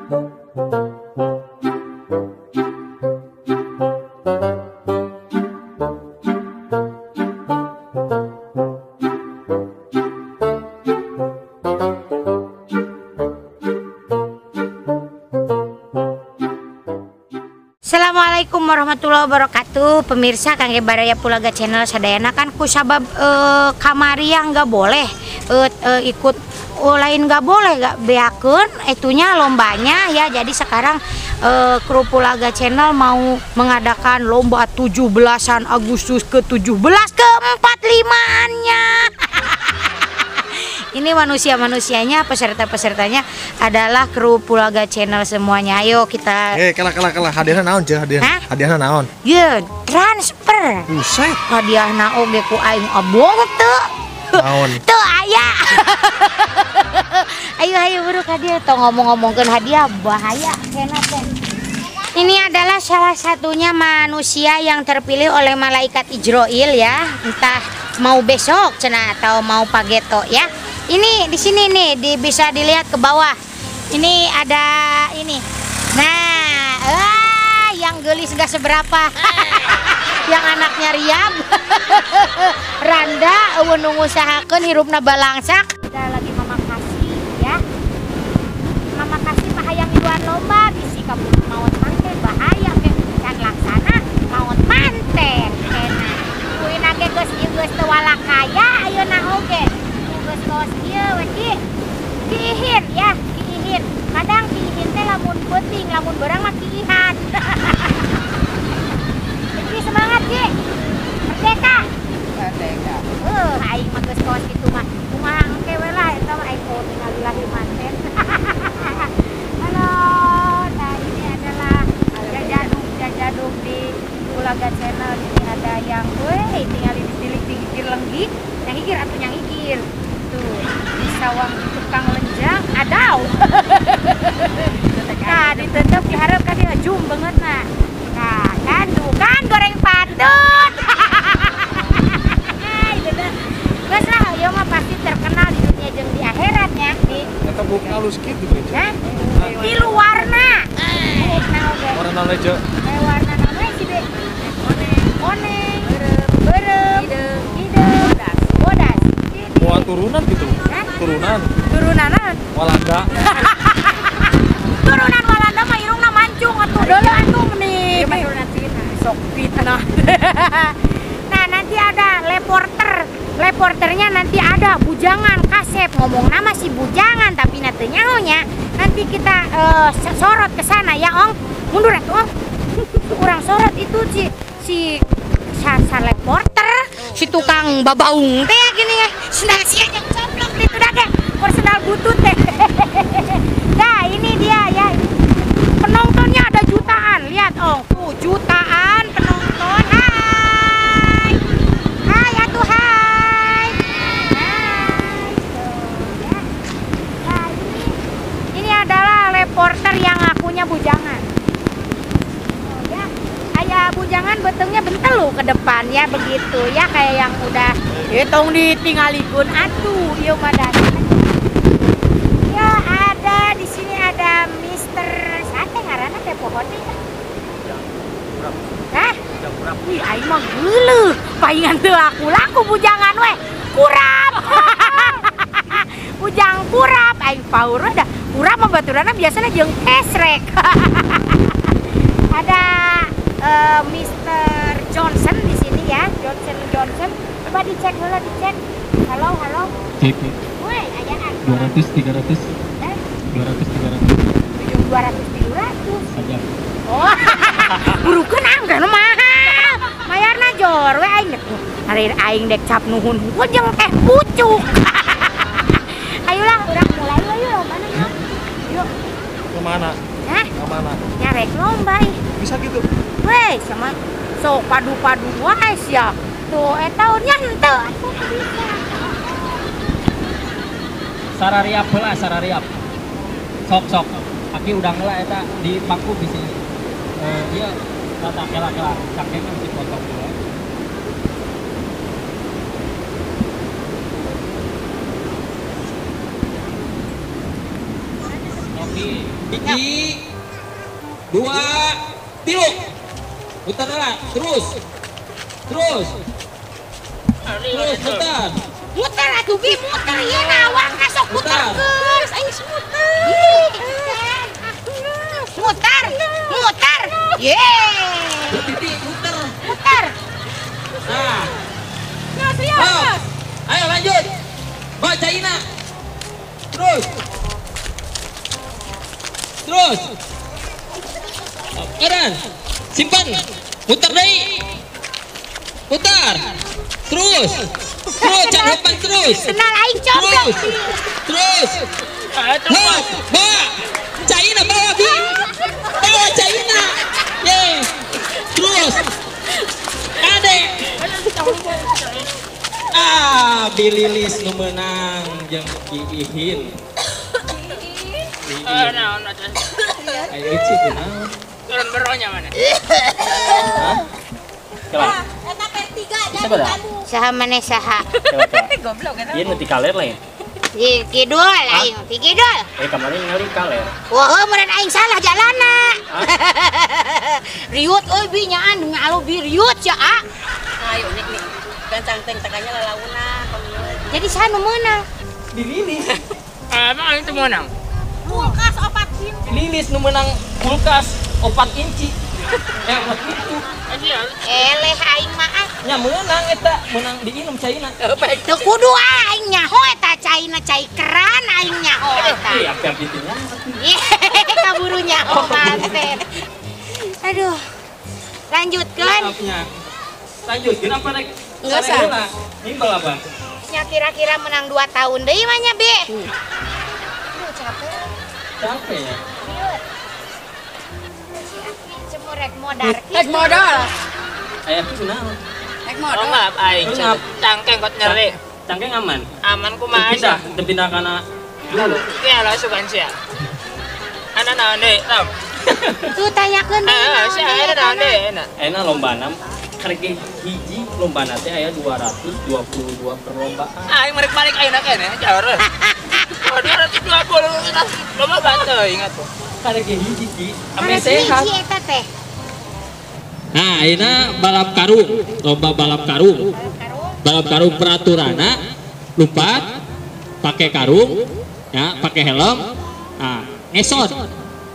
Assalamualaikum warahmatullahi wabarakatuh. Pemirsa Kangge Baraya Pulaga Channel sadayana kan kusabab kamari yang nggak boleh ikut lain nggak boleh gak beakeun itunya lombanya ya. Jadi sekarang kru Pulaga Channel mau mengadakan lomba 17-an Agustus ke-17 ke-45-annya. Ini manusia-manusianya, peserta-pesertanya adalah kru Pulaga Channel semuanya. Ayo kita. Kalah hadiahna naon ceu hadiahna naon? Ye, transfer. Buset. Hadiahna oge ku aing abong teu. Naon? Teu aya. Ayo buru hadiah tong ngomong-ngomongkeun hadiah bahaya kena teh. Ini adalah salah satunya manusia yang terpilih oleh malaikat Ijroil ya. Entah mau besok cenah atau mau pageto ya. Ini di sini nih bisa dilihat ke bawah. Ini ada ini. Nah, yang gelis gak seberapa. Yang anaknya Riab. Randa nunggu usahakeun hirupna balangsak. Ada lagi Mama Kasih ya. Mama Kasih bahayang iduan lomba bisi kamu maot manten bahaya kan laksana maot manten enak. Kuina ge geus teu walakaya ayeuna oge. Geus ieu we kiihin ya, kiihin. Kadang kiihin teh lamun peuting, lamun beurang mah kiihan. Jadi semangat Ki. Merdeka. Merdeka. Aing mah geus kaos kitu mah. Kumaha engke we lah eta mah aing ningali lahir manten. Halo. Nah, ini adalah jajaduk di Pulaga Channel. Ini ada yang tinggal di tilik lenggi, yang higir atau yang higir. Di sawang tukang lenjang adau. Nah ditutup diharap kan dia jum banget nah kan goreng patut. Geus lah ieu mah pasti terkenal di dunia jeung di akhiratnya Eta buku halus kitu teh. Tilu warna. Warna leje. Warna namanya si be. Oneng, berem, hidung, bodas. Wah turunan gitu. Turunan Walanda. Turunan Walanda mah irungna mancung atuh deuleu atuh meni. Turunan Cina. Sok pitna. Nah, nanti ada leporternya nanti ada bujangan kasep ngomong nama si bujangan tapi nanti nyahonya nanti kita sorot ke sana ya Ong. Mundur atuh Ong. Kurang sorot itu si leporter si tukang babaung teh gini ya. Sendal sia yang coplok itu dah teh. Sendal butut teh. Nah, ini dia ya. Penontonnya ada jutaan. Lihat Ong. Tuh jutaan penonton. Hai. Hai atuh hai. Nah, ini adalah reporter yang akunya bujangan. Ya, kayak bujangan betengnya bentelu ke depan ya begitu ya kayak yang udah hitung ditinggalikeun atuh ieu mah ya ada di sini ada Mister sate ngaranna teh pohon teh. Hah? Wih, aing mah geuleuh. Paingan teu laku bujangan we. Kurap. Bujang kurap aing paur dah. Kurap mah baturanna biasanya jeung esrek. Ada Mr. Johnson di sini ya. Johnson. Coba dicek dulu dicek. Halo. Cek. Woi, ayaan. 200 300. 200 300. Aja. Oh. Burukeun anggar mahal. Mayarna jor we aing dek. Hari aing dek cap nuhun hungkul jeung teh pucuk. Ayolah urang mulai we yuk mana yuk. Yuk. Kemana? Hah? Kemana? Nyarek lomba Bisa gitu. weh sama sok padu-padu wae ya. Tuh tahunnya henteu atuh bisa. Sarariap heula sarariap. Sok. Aki udang heula eta di paku bisi. Ieu tata kela-kela cangkengan si potong heula. Oke. Hiji, dua, tilu. Putar lah, terus. Terus putar. Muter atuh Bi, muter ieu nawang kasok puter geus, ayo muter. Muter. Yeay. Titik putar. Muter. Nah, Serius. ayo lanjut. Bacaina. Terus. Kanan. Simpan. Putar deui. Putar. Terus, jangan lupa terus. Kenal aing coblok. Terus. Bawa. Caina bawa Bi. Bawa Caina. Ye. Terus. Ade. Bililis nu menang jeung Ihin. Naon atuh? Ayo cik naon? Turun beronya mana? Hah? Kelas. Eta P3 Bisa beda? Saha maneh saha? Goblok eta. Ieu nu ti kaler lain. Di kidul aing, di kidul. Kemarin ngali kaler. Wah, meureun aing salah jalanna. Riut euy Bi nyaan ngalu Bi riut ya. Ayo nek nih. Kan cangteng tekanya lalauna pemilu. Jadi saha nu meunang? Bililis. Emang itu menang. Kulkas 4 inci. Bililis nu menang kulkas 4 inci. Waktu itu Eleh aing mah ah. nya menang eta, menang diinum caina. Teu kudu aing nyaho eta caina cai keran aing nyaho eta. Apa pitinya? Kaburu nyaho manten. Aduh. Lanjutkeun. Lanjut, kenapa rek? Enggak usah. Nimbal apa? Nya kira-kira menang 2 tahun deui mah nya Bi. Aduh capek. Capek ya? Riut. Si Aki cemur rek modal. Rek modal. Aya kunaon? Rek modal. Maaf aing. Maaf. Cangkeng kot nyeri. Cangkeng aman. Aman kumaha Pindah, aja. pindah kana dulu. Ki ala sugan sia. Ana naon deui? Tam. Tuh tanyakeun deui. Sia ana naon deui? Enak lombana karek hiji lombana teh aya 222 perlombaan. Aing merek balik ayeuna keneh jawar. Oh 220 lomba bantu ingat tuh. Karek hiji ki ame Karek sehat. hiji eta teh. Nah, ayeuna balap karung, lomba balap karung. Balap karung peraturanna lupa pakai karung, ya, pakai helm. Nah, ngesot.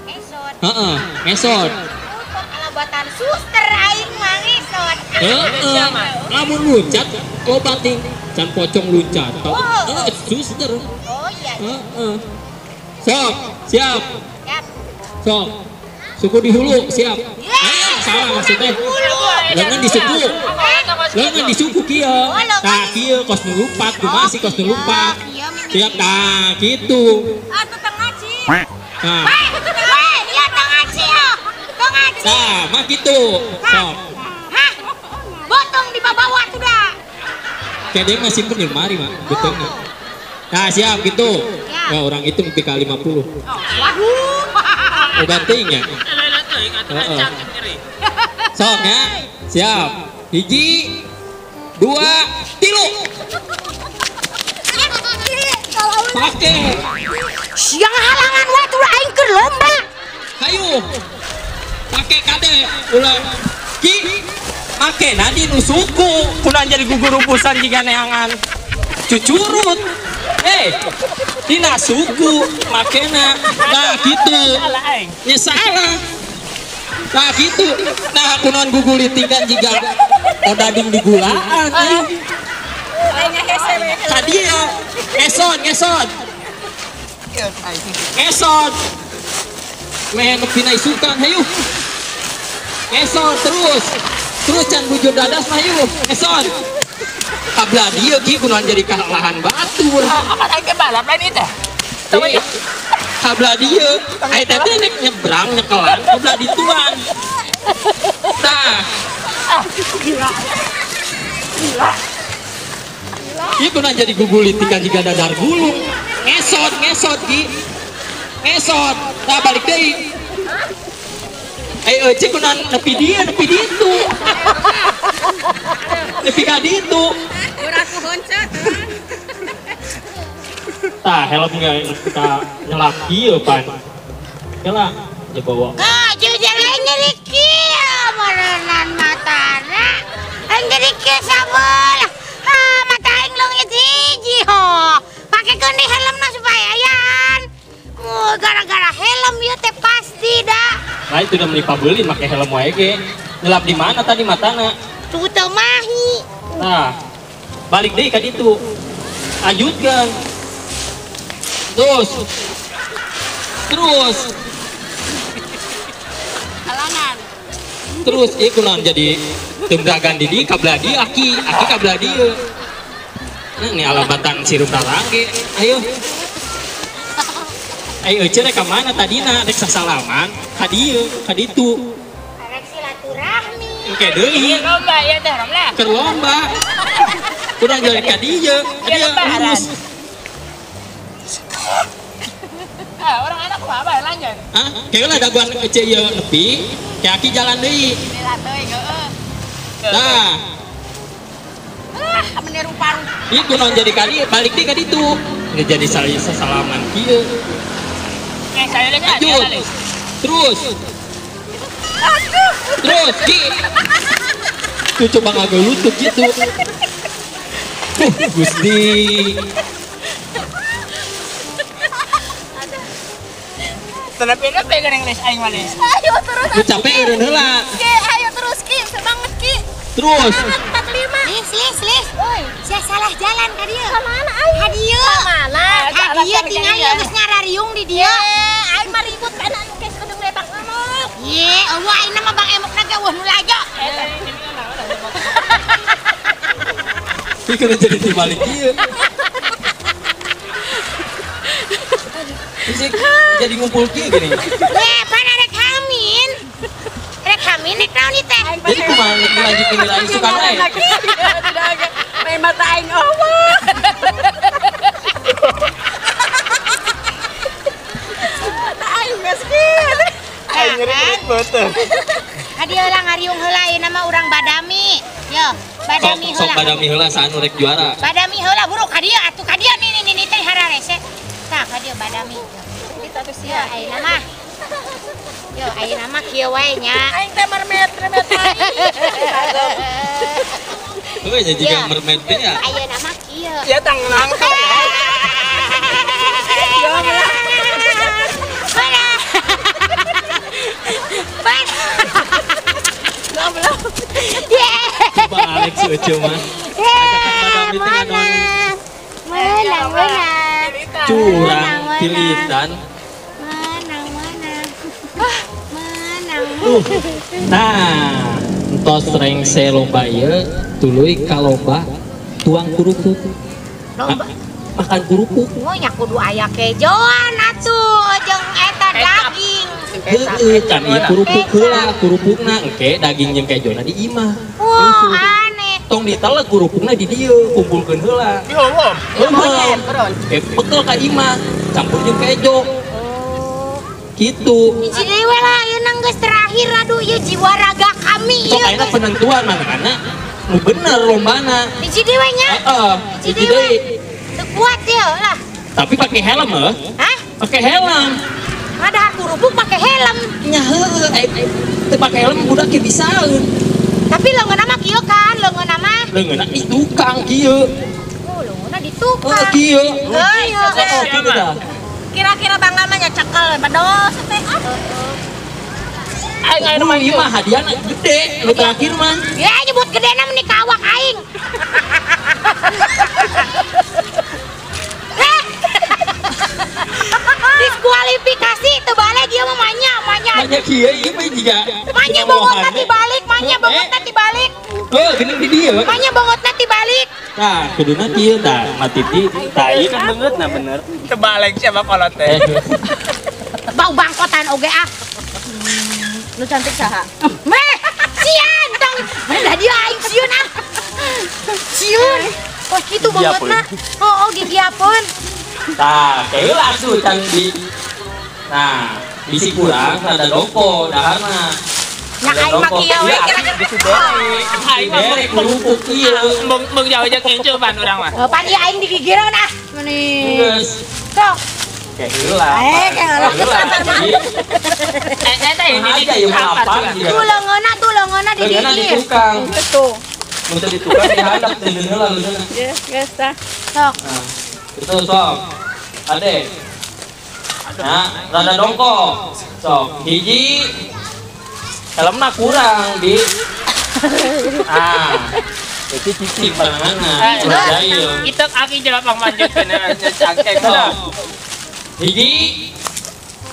Esot. Heeh, ngesot. Untuk alabatan suster aing mah ngesot. Lamun luncat loba ting can pocong luncat. Suster. Oh iya. Sok, siap. Yap. Sok. Suku di hulu, siap. Salah maksudnya. Lengan di suku. Lengan di suku kieu. Tah kieu kos nu lupat, kumaha sih kos nu lupat. Siap tah gitu. Atuh tengah ci. Nah, Weh, iya tengah ci. Tengah ci. nah, mah gitu. Sok. Hah? Botong di bawah tuh dah. Kede mah simpen di lemari mah, betul. Nah, siap gitu. Ya, orang itu PK 50. Waduh. Udah ting ya. Sok ya. Siap. Hiji, dua, tilu. Pakai. Siang halangan waktu aing keur lomba. Hayu. Pakai kade. Ulang. Ki. Make nadi nu suku. Kunaon jadi gugur upusan jika neangan. Cucurut. Dina suku makena. Nah gitu. Ya salah. Nah gitu. Nah kunaon gugulitingan jika odading digulaan. Tadi ya. Ngesot. Men pinai isukan hayu. Ngesot terus can bujur dadas mah hayu. Ngesot. Kabla dia ki kunaon jadi kalahan batur. Akan aing balap lain itu. Kabla dia aya teh nek nyebrang nyekelan kabla dituan. Tah. Gila. Ieu kunaon jadi gugulitingan jiga dadar gulung. Ngesot ki. Ngesot. Tah balik deui. Ayo cek kunaon nepi ditu. Nepi ka ditu. Uraku honcet. Tah helm kita nyelap ieu pan. Kela, ya bawa. Jalan jadi kia merenan matana. Jadi kia sabelah. Mata aing longnya hiji ho. Pakai kendi helmna supaya yan. Gara-gara helm ieu teh pasti dah. Nah itu udah beli pabelin pakai helm wae ge. Nyelap di mana tadi matana? Tuh teu mahi. Nah, balik deh ke itu. Lanjutkan. Terus. Terus ieu kunaon jadi tembragan di kabladi aki kabladi. Nah, ini alabatan sirup darangge. Ayo. Ayo cerek ke mana tadina rek sasalaman ka dieu ka ditu. Arek silaturahmi. Engke deui. Lomba ya teh Ramla. Keur lomba. Kurang jelek ka dieu. Dia lurus. Orang anak apa lanjut. Hah? Kayak lah daguan ece ieu nepi, kayak aki jalan deui. Nah, Meniru paru. ieu kunaon jadi ka dieu, balik deui ka ditu. Nggak jadi sasalaman kieu. Saya lihat Lanjut. Terus. Ki. Tuh coba ngagel lutut gitu. Gusti. Tapi pegang yang les aing malis. Ayo terus. Lu capek eureun heula. Ayo terus Ki, semangat Ki. Terus. 45. Lis. Oi, saya salah jalan ka dieu. Ka mana aing? Ka dieu. Ka mana? Ka dieu tinggal ieu geus ngarariung di dieu. Aing mah ribut kana anu geus kudu letak ngamuk. Ye, eueuh aing mah Bang Emokna ge eueuh nu lajo. Ini kena jadi dibalik ieu. Jadi ngumpul kieu gini. Pan rek hamin. Rek hamin nek naon ieu teh? Jadi kumaha lanjutin nilai suka wae. Main mata aing eueuh. Mata aing geus kieu. Aing nyeri foto. Hadieu lah ngariung heula ieu nama urang Badami. Yo, Badami Sok heula. badami heula saanu rek juara. Badami heula buruk ka dieu atuh ka dieu nih teh hararese. Tah ka dieu Badami. Kita tuh sia ayeuna mah. Yo ayeuna mah kieu wae nya. Aing teh mermaid aing. Heuh jadi Iya. gang mermaid teh ya. Ayeuna mah kieu. Ya tangan. Balik si Ucu mah. Ajakan badami teh ngadon Menang. curang pilihan. Menang. Nah, entos rengse lomba ieu tuluy ka lomba tuang kerupuk. Lomba. Makan kerupuk. Oh nya kudu aya kejoan atuh jeung eta daging. Heueuh can ieu kerupuk heula, kerupukna engke daging jeung kejona di imah. Wah, aneh. Tong diteleg kerupukna di dieu, kumpulkeun heula. Di ngomong. Bekel ka imah, campur jeung kejo. Gitu. Hiji dewe lah ayeuna geus terakhir aduh ieu jiwa raga kami Sok ieu. ayeuna penentuan mana nu bener lombana. Hiji dewe nya. Heeh, Hiji hiji dewe. deui. Teu kuat ieu lah. Tapi pakai helm heuh. Hah? Pakai helm. Padahal kerupuk make helm. Nya heueuh teu pakai helm budak ge bisaeun. Tapi leungeunna mah kieu kan, leungeunna mah. Leungeunna di tukang kieu. Oh, leungeunna ditukar. Kieu. Heuh. Kieu dah. Kira-kira bangga mah nya cekel bedos teh. Aing ayeuna mah Ieu mah hadiahna gede, nu terakhir mah. Ya nyebut gedena meni kawak aing. Diskualifikasi teu balik ieu mah manya. Banyak kieu ieu mah jiga. Manya bongotna dibalik, manya bongotna dibalik. Oh, geuning di dieu. Manya bongotna dibalik. Tah, kuduna kieu tah, matiti tah ieu kan beungeut nah bener. Terbalik siapa kolot teh. Bau bangkotan oge ah. Lu cantik saha? Meh, sian tong. Mana dia aing siun ah. Siun. Oh, kitu bongotna. Oh, gigiapeun. Tah, kayak lah tuh can di. Nah, bisi kurang ada doko daharna. Nya aing mah kieu we kira-kira. Aing mah Derek kerupuk ieu. Mung jauh aja kincul pan urang mah. Pan ieu aing digigireun ah. Meni. Geus. Sok. Kayak heula. kayak heula. Teh ini aja yang lapang dia. Tuh leungeunna di Leungeunna di dieu. tukang. Tuh. Mun di tukang dihandap teh heula leungeunna. Geus tah. Sok. Nah, itu sok. Ade. Nah, rada dongkok. Sok, hiji. Helmna kurang di. Itu cicing balanganna. Jahil. Kita aki jelapang manjut kena cangkeng. Sok. Hiji.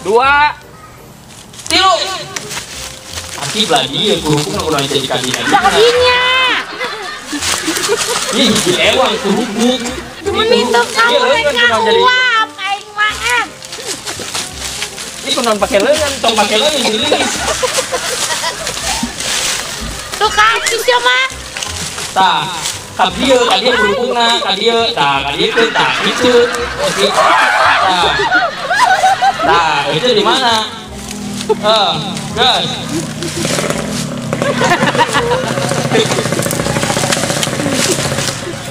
2. 3. Aki beladi ya kurupuk udah jadi kandidat. Jadinya. Ih, hiji ewang kurupuk. Cuman itu kamu rek uap aing mah. Ini kunaon pakai leungeun, tong pakai leungeun geulis. Tuh kasih sih mah. Tah, ka dieu kurupukna, ka dieu, tah, ka dieu teh tah, itu. Tah, itu di mana? Guys.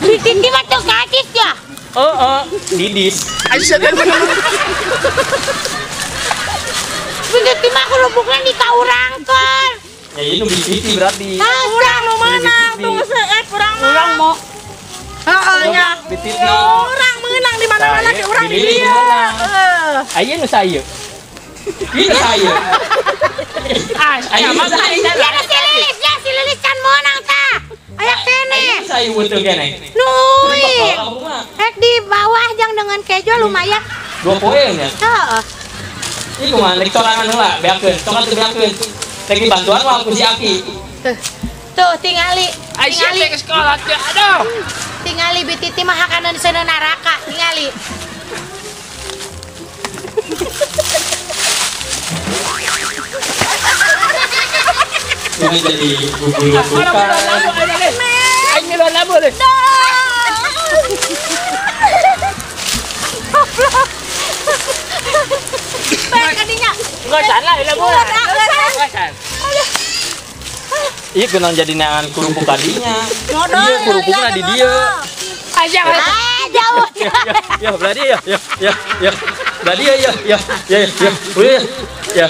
Di titi mah tuh kasih ya. Didis. Begitu mah kerupuknya dikaurangkeun. Ya ini nu biti berarti. Urang nu meunang tuh seet urang mah. Urang mau. Heeh nya. Bititna. Urang meunang di mana-mana ke urang di Di dieu. mana? Aya nu saeu. Ini saeu. Aya mah saeu. Ya si Lilis kan meunang tah. Aya kene. Aya saeu betul kene. Nuing. Rek di bawah jang dengan kejo lumayan. 2 poin ya. Heeh. Ini kumaha rek sorangan heula beakeun, tong atuh beakeun. Rek dibantuan mah ku si Aki. Tuh tingali. Aisyah ke sekolah teh. Aduh. Tingali bititi mah hakaneun seuneu naraka tingali. Ini jadi bubur bukan. Aing milon labu deh. Kadinya. Enggak salah labu. Enggak salah. Iya kenal jadi nangan kerupuk kadinya. Jodoh. Iya kerupuknya di dia. Aja Jauh. Ya berarti ya. Berarti ya. Udah ya.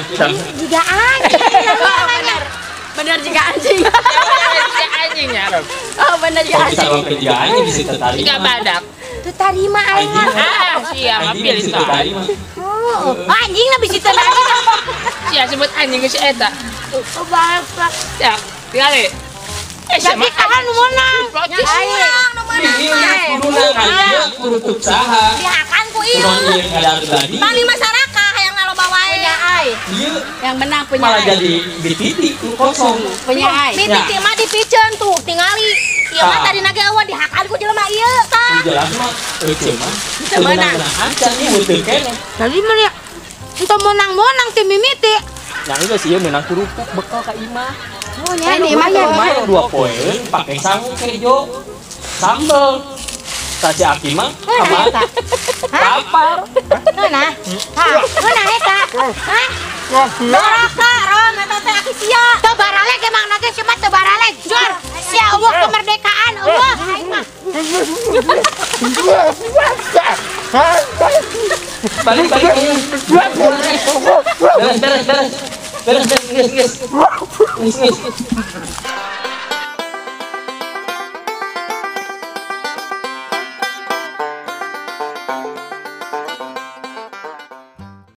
Juga anjing. Bener juga anjing. anjingnya. Oh bener juga Kalau bisa anjing. orang kerjaannya bisa tertarik. Tiga badak. Tuh tadi mah aing. Siap Anjing ambil bisa itu. tertarik mah. Oh, anjing lah bisa tadi. Siap sebut anjing ke si eta. Oh bapak. Siap. Tinggali. Jadi kan menang. Ini kudu nangan kerupuk saha. Dihakan ku ieu. Kudu ieu kada tadi. Bali masyarakat yang ngaloba wae. Punya ai. Ieu Yang menang punya malah ai. jadi bititi kosong. Punya ai. Bititi mah dipiceun tuh, tingali. Ieu mah tadi nage eueuh dihakan ku jelema ieu tah. Jelas mah eueuh mah. Sebenarnya. Ancan nih muter kene. Tadi mah ya. Entah menang-menang tim mimiti. Yang itu sih menang kerupuk bekal ka Ima. Oh nya di mah ya. Main 2 poin pakai sangu kejo. Sambel. Kasih Aki mah apa? Papar. Nah. Hah, mana eta? Hah? Doraka, ron eta teh aki sia. Teu baraleg emang nage cuma teu baraleg. Jor, sia eueuh kemerdekaan eueuh aing mah. Balik. Beres. Guys.